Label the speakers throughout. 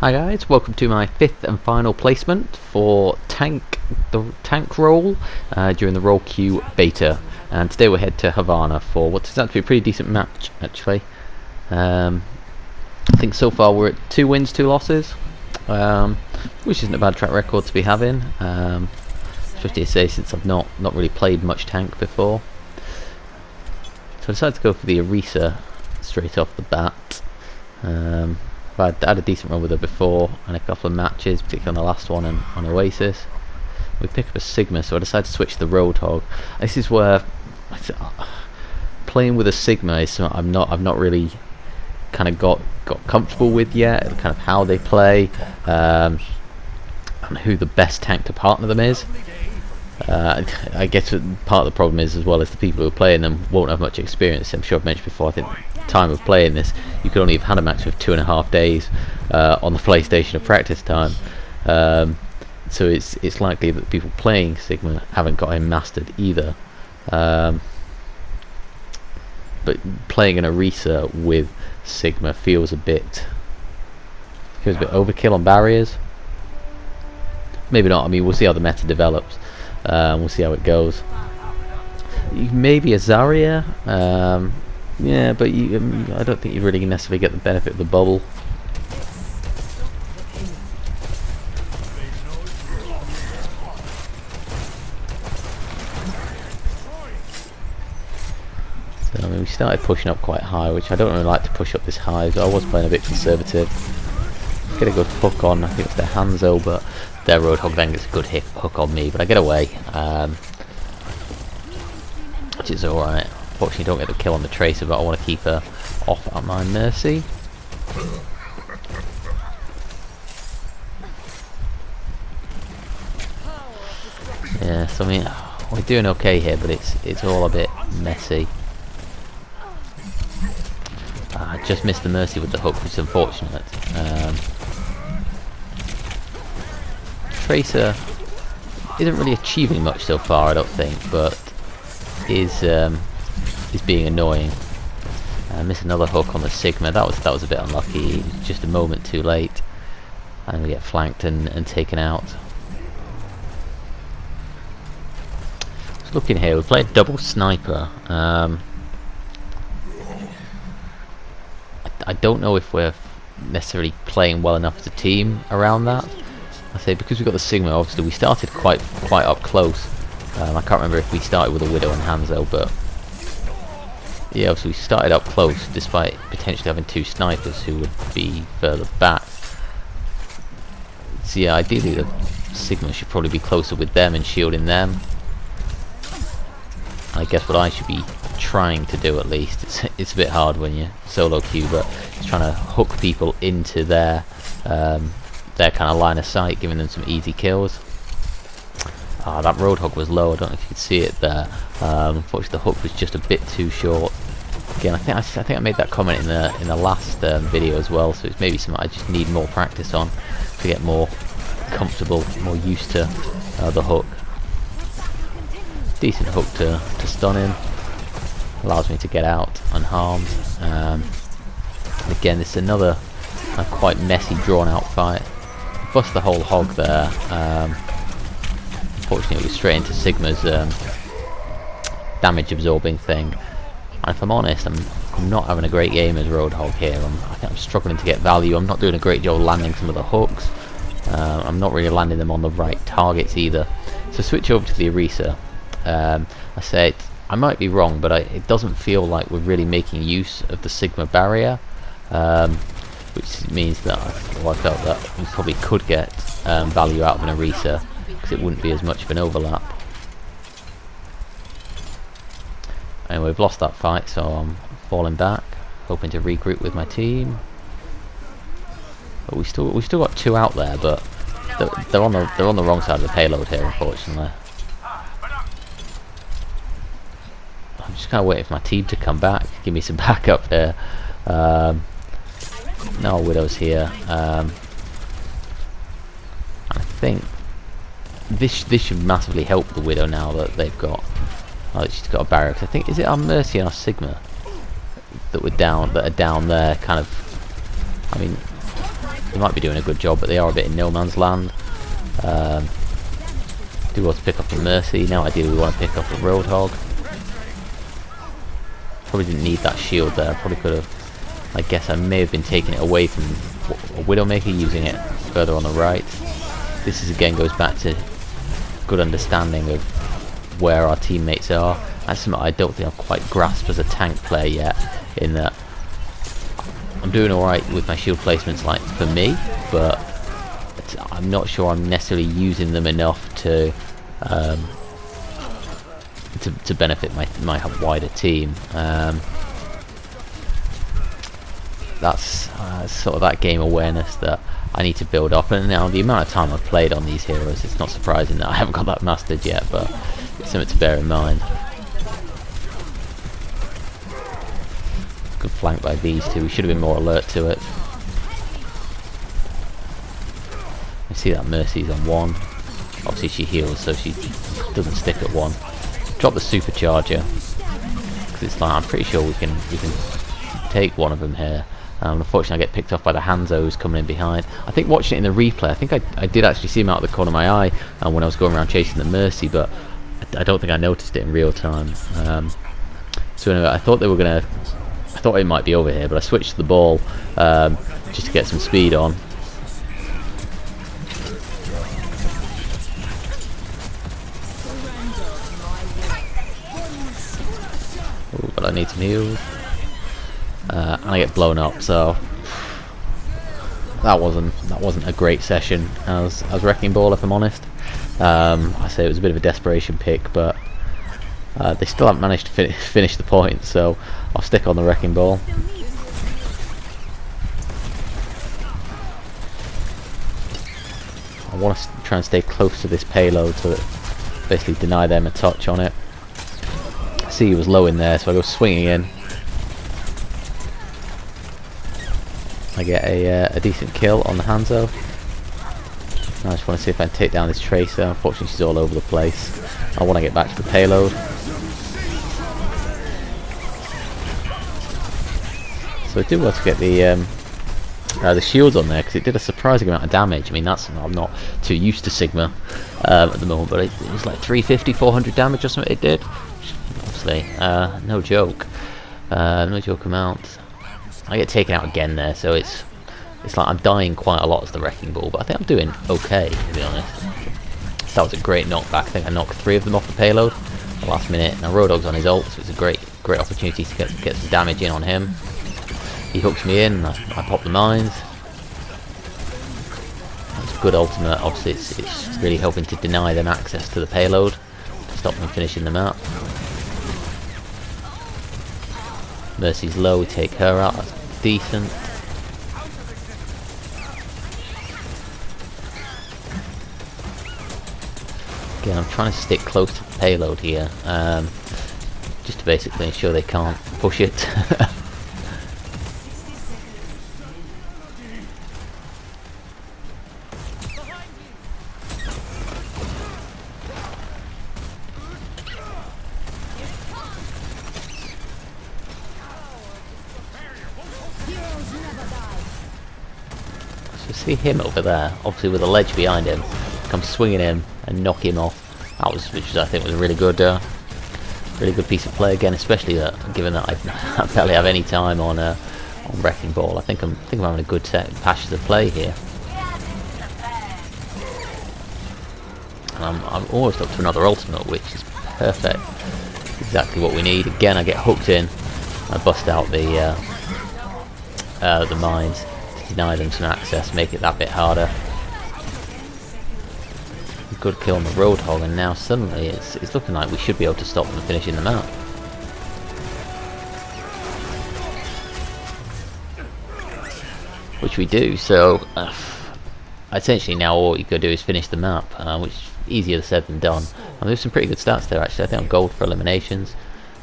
Speaker 1: Hi guys, welcome to my fifth and final placement for the tank role during the role queue beta, and today we'll head to Havana for what turns out to be a pretty decent match actually. I think so far we're at 2 wins, 2 losses, which isn't a bad track record to be having, especially to say since I've not really played much tank before. So I decided to go for the Arisa straight off the bat. I had a decent run with her before and a couple of matches, particularly on the last one and on Oasis. We pick up a Sigma, so I decided to switch to the Roadhog. This is where playing with a Sigma is something I've not really kind of got comfortable with yet. Kind of how they play, and who the best tank to partner them is. I guess part of the problem is, as well as the people who are playing them won't have much experience. I'm sure I've mentioned before, I think time of playing this, you could only have had a max of 2.5 days on the PlayStation of practice time. So it's likely that people playing Sigma haven't got him mastered either. But playing an Arisa with Sigma feels a bit overkill on barriers. Maybe not. I mean, we'll see how the meta develops. We'll see how it goes. Maybe a Zarya, yeah, but I don't think you really necessarily get the benefit of the bubble. So I mean, we started pushing up quite high, which I don't really like to push up this high, so I was playing a bit conservative. Get a good hook on, I think it's their Hanzo, but their Roadhog then gets a good hook on me, but I get away, which is alright. Unfortunately, don't get the kill on the Tracer, but I want to keep her off at my mercy. Yeah, so I mean, we're doing okay here, but it's all a bit messy. I just missed the Mercy with the hook, which is unfortunate. Tracer isn't really achieving much so far, I don't think, but is being annoying. Miss another hook on the Sigma. That was a bit unlucky. Just a moment too late, and we get flanked and taken out. Just looking here, we played double sniper. I don't know if we're necessarily playing well enough as a team around that. I say because we got the Sigma, obviously we started quite up close. I can't remember if we started with a Widow and Hanzo, but yeah, obviously we started up close despite potentially having 2 snipers who would be further back. So yeah, ideally the Sigma should probably be closer with them and shielding them. I guess what I should be trying to do, at least, it's a bit hard when you're solo queue, but it's trying to hook people into their kind of line of sight, giving them some easy kills. Ah, that Roadhog was low. I don't know if you could see it there. Unfortunately, the hook was just a bit too short. Again, I think I made that comment in the last video as well. So it's maybe something I just need more practice on to get more comfortable, more used to the hook. Decent hook to stun him. Allows me to get out unharmed. Again, this is another quite messy, drawn-out fight. Bust the whole hog there. Unfortunately, it was straight into Sigma's damage absorbing thing. And if I'm honest, I'm not having a great game as Roadhog here. I think I'm struggling to get value. I'm not doing a great job landing some of the hooks. I'm not really landing them on the right targets either. So switch over to the Arisa. I said I might be wrong, but it doesn't feel like we're really making use of the Sigma barrier, which means that I felt that we probably could get value out of an Arisa, because it wouldn't be as much of an overlap. And we've lost that fight, so I'm falling back, hoping to regroup with my team. But we still got 2 out there, but they're on the wrong side of the payload here, unfortunately. I'm just kind of waiting for my team to come back, give me some backup there. No Widows here. I think this should massively help the Widow now that they've got. Oh, she's got a barrier. I think, is it our Mercy and our Sigma that are down there? Kind of. I mean, They might be doing a good job, but they are a bit in no man's land. Do want to pick up a Mercy. Now ideally we want to pick up a Roadhog. Probably didn't need that shield there. Probably could have. I guess I may have been taking it away from a Widowmaker, using it further on the right. This is again goes back to good understanding of where our teammates are. That's something I don't think I've quite grasped as a tank player yet, in that I'm doing alright with my shield placements, like, for me, but I'm not sure I'm necessarily using them enough to benefit my wider team. That's sort of that game awareness that I need to build up, and now the amount of time I've played on these heroes, it's not surprising that I haven't got that mastered yet, but it's something to bear in mind. Good flank by these two. We should have been more alert to it. I see that Mercy's on 1. Obviously she heals, so she doesn't stick at 1. Drop the supercharger, because it's like, I'm pretty sure we can take one of them here. Unfortunately I get picked off by the Hanzos coming in behind. I think watching it in the replay, I think I did actually see him out of the corner of my eye when I was going around chasing the Mercy, but I don't think I noticed it in real time. So anyway, I thought it might be over here, but I switched to the ball just to get some speed on. Ooh, but I need some heals. And I get blown up, so that wasn't a great session as Wrecking Ball, if I'm honest. I say it was a bit of a desperation pick, but they still haven't managed to finish the point, so I'll stick on the Wrecking Ball. I want to try and stay close to this payload to basically deny them a touch on it. I see he was low in there, so I go swinging in. I get a decent kill on the Hanzo. I just want to see if I can take down this Tracer. Unfortunately she's all over the place. I want to get back to the payload. So I do want to get the shields on there, because it did a surprising amount of damage. I mean, I'm not too used to Sigma at the moment, but it was like 350, 400 damage or something it did. Obviously, no joke. No joke amount. I get taken out again there, so it's like I'm dying quite a lot as the Wrecking Ball, but I think I'm doing okay, to be honest. That was a great knockback. I think I knocked 3 of them off the payload at the last minute. Now Roadhog's on his ult, so it's a great opportunity to get some damage in on him. He hooks me in, I pop the mines. That's a good ultimate. Obviously it's really helping to deny them access to the payload, to stop them finishing the map. Mercy's low, we take her out, that's decent. Again, I'm trying to stick close to the payload here, just to basically ensure they can't push it. So see him over there, obviously with a ledge behind him, come swinging in and knock him off. Which I think was a really good piece of play again, especially given that I barely have any time on Wrecking Ball. I think I'm having a good set of patches of play here, and I'm almost up to another ultimate, which is perfect, exactly what we need. Again, I get hooked in, I bust out the mines to deny them some access, make it that bit harder. Good kill on the Roadhog, and now suddenly it's looking like we should be able to stop them finishing the map. Which we do, so essentially now all you gotta do is finish the map, which is easier said than done. And there's some pretty good stats there actually. I think I'm gold for eliminations.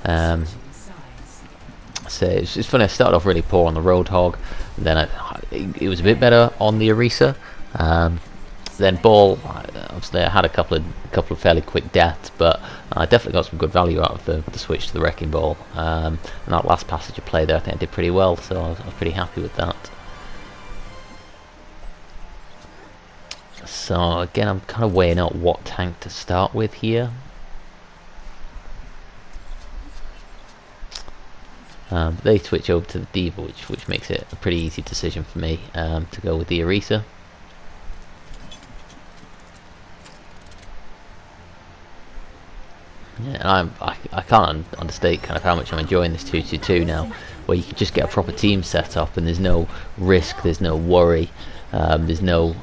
Speaker 1: So it's funny, I started off really poor on the Roadhog, and then it was a bit better on the Orisa. Then Ball, obviously I had a couple of fairly quick deaths, but I definitely got some good value out of the switch to the Wrecking Ball. And that last passage of play there, I think I did pretty well, so I was pretty happy with that. So again, I'm kind of weighing out what tank to start with here. They switch over to the Diva, which makes it a pretty easy decision for me to go with the Orisa. Yeah, and I can't understate kind of how much I'm enjoying this 2-2-2 now, where you can just get a proper team set up and there's no risk, there's no worry, there's no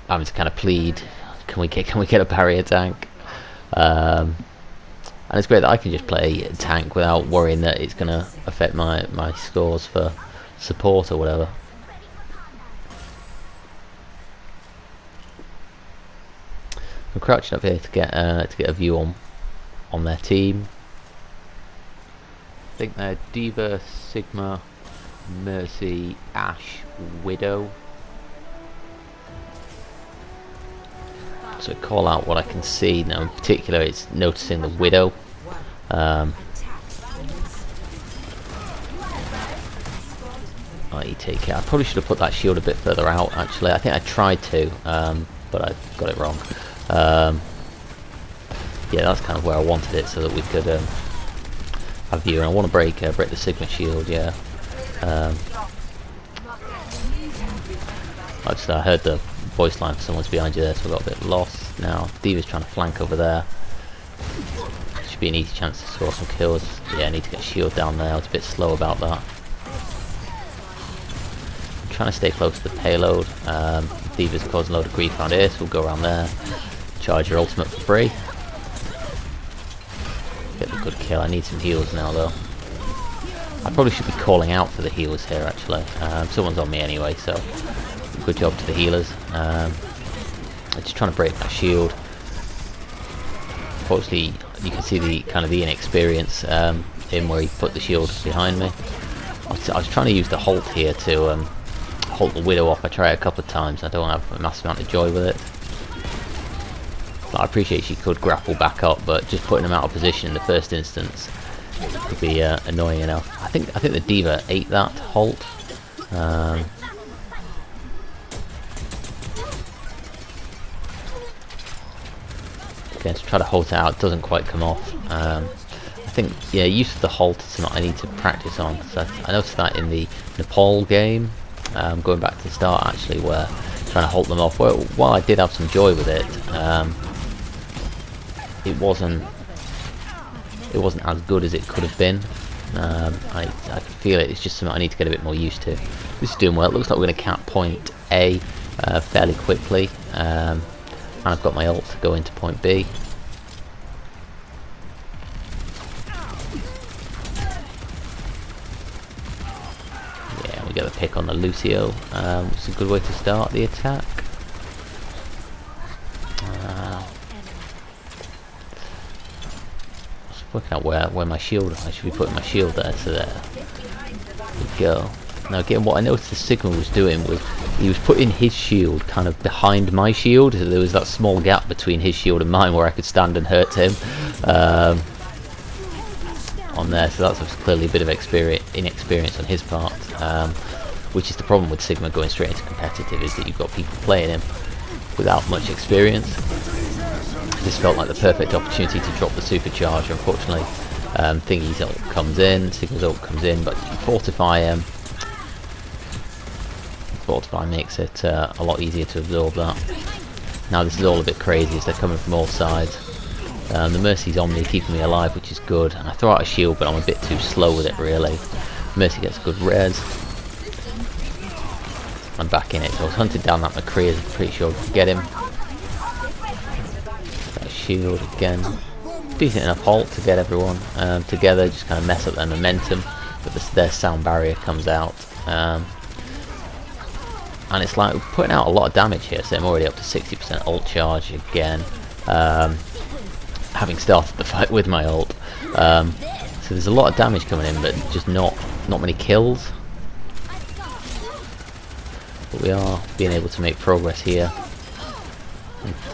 Speaker 1: having to kind of plead, can we get a barrier tank, and it's great that I can just play a tank without worrying that it's going to affect my scores for support or whatever. I'm crouching up here to get a view on their team. I think they're Diva, Sigma, Mercy, Ashe, Widow. So call out what I can see now. In particular, it's noticing the Widow. Take care. I probably should have put that shield a bit further out. Actually, I think I tried to, but I got it wrong. Yeah, that's kind of where I wanted it, so that we could have view. And I want to break the Sigma shield. Yeah. I heard the voice line for someone's behind you there, so I got a bit lost. Now Diva's trying to flank over there. Should be an easy chance to score some kills. Yeah, I need to get shield down there. I was a bit slow about that. I'm trying to stay close to the payload. Diva's causing a load of grief around here, so we'll go around there. Charge your ultimate for free. Get the good kill. I need some heals now though. I probably should be calling out for the healers here actually. Someone's on me anyway, so good job to the healers. I'm just trying to break my shield. Unfortunately, you can see the kind of the inexperience in where he put the shield behind me. I was trying to use the halt here to halt the Widow off. I tried it a couple of times. I don't have a massive amount of joy with it. But I appreciate she could grapple back up, but just putting him out of position in the first instance could be annoying enough. I think the Diva ate that halt. Again, to try to halt it out, it doesn't quite come off. I think, yeah, use of the halt is something I need to practice on. So I noticed that in the Nepal game, going back to the start actually, where trying to halt them off. Well, while I did have some joy with it, it wasn't as good as it could have been. I can feel it. It's just something I need to get a bit more used to. This is doing well. It looks like we're going to cap point A fairly quickly. And I've got my ult to go into point B. Yeah, we get the pick on the Lucio, which is a good way to start the attack. Just working out where my shield. I should be putting my shield there. So there we go. Now again, what I noticed the Sigma was doing was he was putting his shield kind of behind my shield, so there was that small gap between his shield and mine where I could stand and hurt him on there. So that's clearly a bit of inexperience on his part, which is the problem with Sigma going straight into competitive, is that you've got people playing him without much experience. This felt like the perfect opportunity to drop the supercharge. Unfortunately, Thingy's ult comes in, Sigma's ult comes in, but Fortify makes it a lot easier to absorb that. Now this is all a bit crazy as they're coming from all sides. The Mercy's on me, keeping me alive, which is good, and I throw out a shield, but I'm a bit too slow with it really. Mercy gets good res. I'm back in it, so I was hunting down that McCree, I'm pretty sure I could get him. That shield again. Decent enough halt to get everyone together, just kind of mess up their momentum, but their sound barrier comes out. And it's like we're putting out a lot of damage here, so I'm already up to 60% ult charge again, having started the fight with my ult. So there's a lot of damage coming in, but just not many kills. But we are being able to make progress here,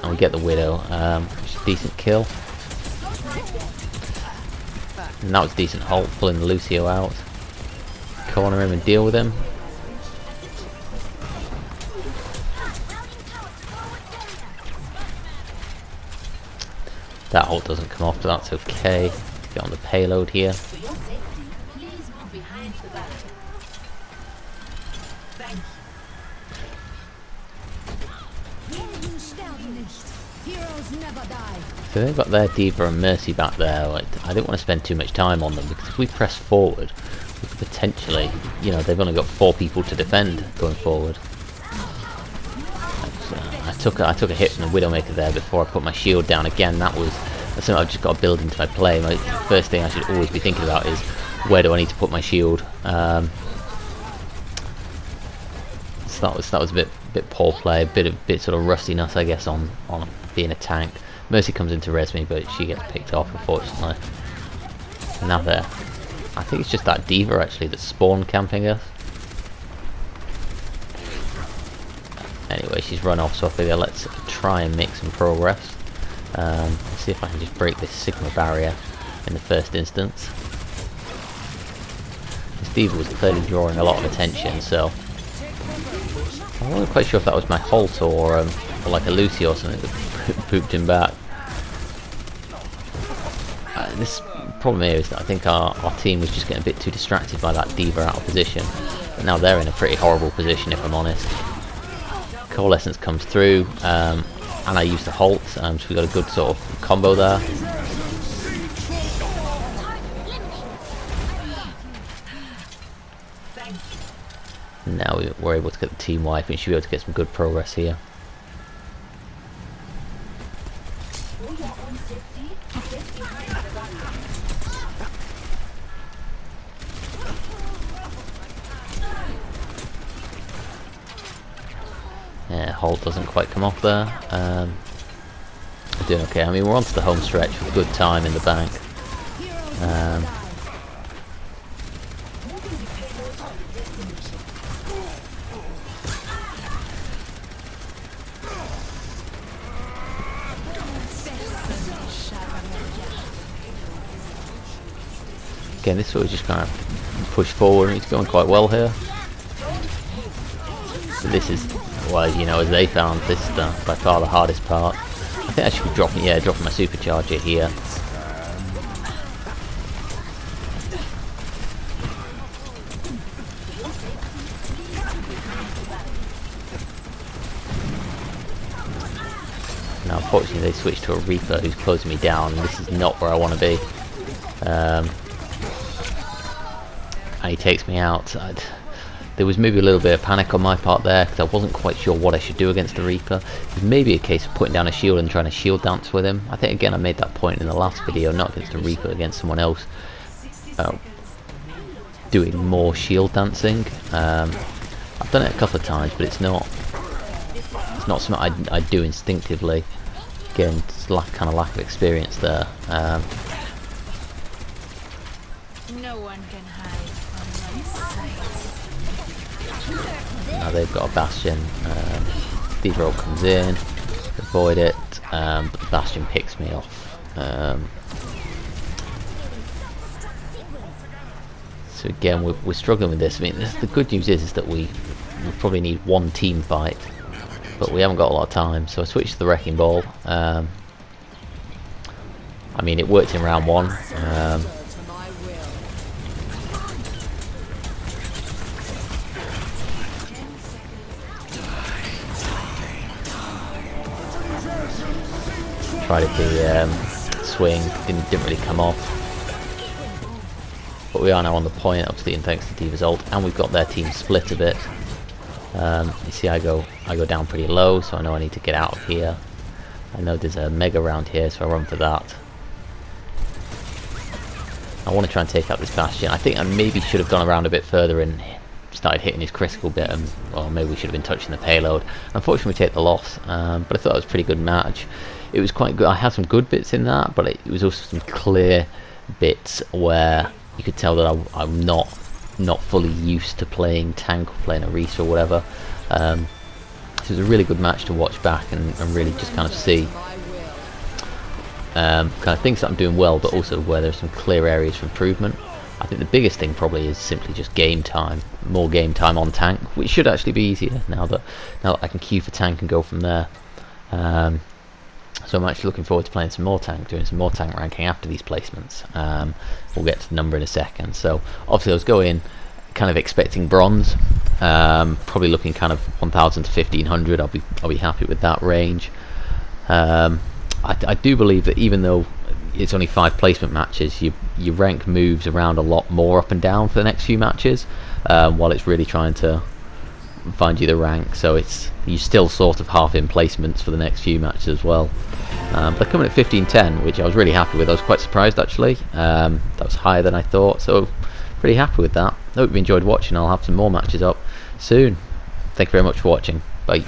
Speaker 1: and we get the Widow, which is a decent kill. And that was a decent halt, pulling the Lucio out, corner him and deal with him. That ult doesn't come off, but that's okay. Get on the payload here. So they've got their D.Va and Mercy back there. Like, I didn't want to spend too much time on them because if we press forward, we could potentially, you know, they've only got 4 people to defend going forward. I took a hit from the Widowmaker there before I put my shield down again. That's something I've just got to build into my play. My first thing I should always be thinking about is where do I need to put my shield. So that was a bit poor play, a bit sort of rustiness, I guess, on being a tank. Mercy comes in to res me, but she gets picked off, unfortunately. And now there, I think it's just that D.Va actually that's spawn camping us. Anyway, she's run off, so I figure let's try and make some progress. See if I can just break this Sigma barrier in the first instance. This D.Va was clearly drawing a lot of attention, so I wasn't quite sure if that was my Holt or like a Lucy or something that pooped him back. This problem here is that I think our team was just getting a bit too distracted by that D.Va out of position. But now they're in a pretty horrible position, if I'm honest. Coalescence comes through, and I use the Holt, so we got a good sort of combo there. Now we're able to get the team wipe, and should be able to get some good progress here. Yeah, Holt doesn't quite come off there. We're doing okay. I mean, we're onto the home stretch with good time in the bank. Again, this sort of just kind of push forward. He's going quite well here. So this is, well, you know, as they found, this is by far the hardest part. I think I should be dropping my supercharger here. Now, unfortunately, they switched to a Reaper who's closing me down, and this is not where I want to be. And he takes me out. There was maybe a little bit of panic on my part there because I wasn't quite sure what I should do against the Reaper. It was maybe a case of putting down a shield and trying to shield dance with him. I think again I made that point in the last video, not against the Reaper, against someone else. Doing more shield dancing. I've done it a couple of times, but it's not something I do instinctively. Again, it's kind of lack of experience there.
Speaker 2: No one can hide from my sight.
Speaker 1: Now they've got a Bastion. D.Va comes in, avoid it, but the Bastion picks me off. So again, we're struggling with this. I mean, the good news is that we probably need one team fight, but we haven't got a lot of time. So I switched to the Wrecking Ball. I mean, it worked in round 1. Tried the swing, didn't really come off. But we are now on the point, obviously, and thanks to D.Va's ult, and we've got their team split a bit. You see, I go down pretty low, so I know I need to get out of here. I know there's a mega around here, so I run for that. I want to try and take out this Bastion. I think I maybe should have gone around a bit further and started hitting his critical bit, and well, maybe we should have been touching the payload. Unfortunately, we take the loss, but I thought it was a pretty good match. It was quite good. I had some good bits in that, but it was also some clear bits where you could tell that I'm not fully used to playing tank or playing a Reese or whatever. So it was a really good match to watch back and really just kind of see kind of things that I'm doing well, but also where there's some clear areas for improvement. I think the biggest thing probably is simply just game time, more game time on tank, which should actually be easier now that I can queue for tank and go from there. So I'm actually looking forward to playing some more tank, doing some more tank ranking after these placements. We'll get to the number in a second. So obviously I was going kind of expecting bronze, probably looking kind of 1,000 to 1,500. I'll be happy with that range. I do believe that even though it's only 5 placement matches, your rank moves around a lot more up and down for the next few matches, while it's really trying to find you the rank. So you still sort of half in placements for the next few matches as well. But coming at 1510, which I was really happy with. I was quite surprised actually. That was higher than I thought, so pretty happy with that. Hope you enjoyed watching. I'll have some more matches up soon. Thank you very much for watching. Bye.